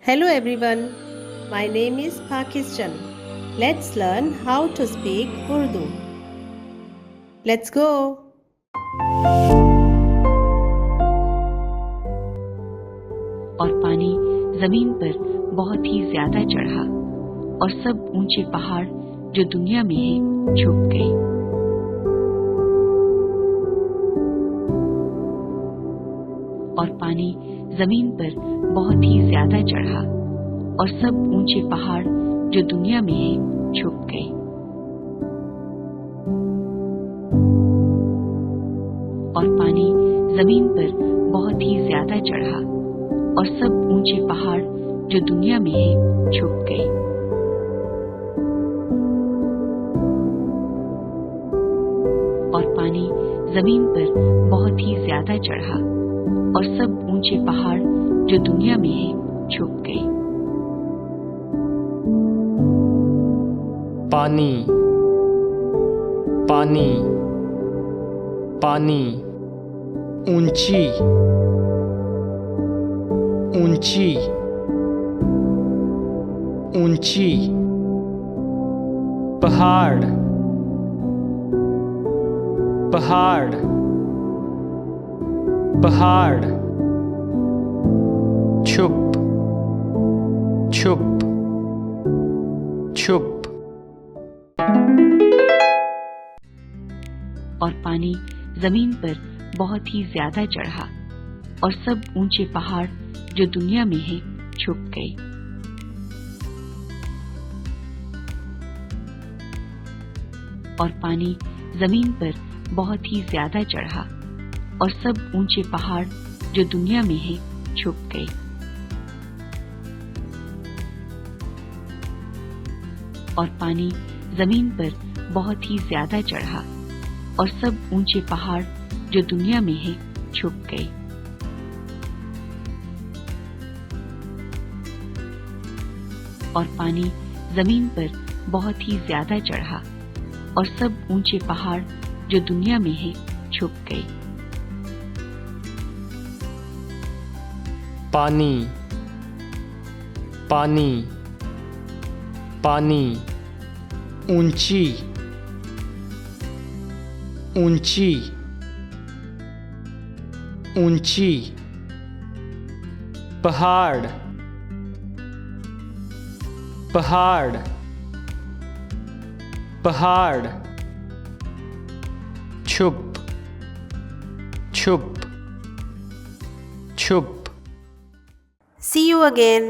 Hello everyone, my name is Pakistan. Let's learn how to speak Urdu. Let's go. और पानी जमीन पर बहुत ही ज्यादा चढ़ा और सब ऊंचे पहाड़ जो दुनिया में है झुक गए। और पानी जमीन पर बहुत ही ज्यादा चढ़ा और सब ऊंचे पहाड़ जो दुनिया में है झुक गए। और पानी जमीन पर बहुत ही ज्यादा चढ़ा और सब ऊंचे पहाड़ जो दुनिया में है झुक गए। और पानी जमीन पर बहुत ही ज्यादा चढ़ा और सब ऊंचे पहाड़ जो दुनिया में है झुक गए। पानी पानी पानी ऊंची ऊंची ऊंची पहाड़ पहाड़ पहाड़ छुप छुप छुप। और पानी जमीन पर बहुत ही ज्यादा चढ़ा और सब ऊंचे पहाड़ जो दुनिया में है झुक गए। और पानी जमीन पर बहुत ही ज्यादा चढ़ा और सब ऊंचे पहाड़ जो दुनिया में है झुक गए। और पानी जमीन पर बहुत ही ज्यादा चढ़ा और सब ऊंचे पहाड़ जो दुनिया में है झुक गए। और पानी जमीन पर बहुत ही ज्यादा चढ़ा और सब ऊंचे पहाड़ जो दुनिया में है झुक गए। पानी पानी पानी ऊंची ऊंची ऊंची पहाड़ पहाड़ पहाड़ छुप छुप छुप। See you again.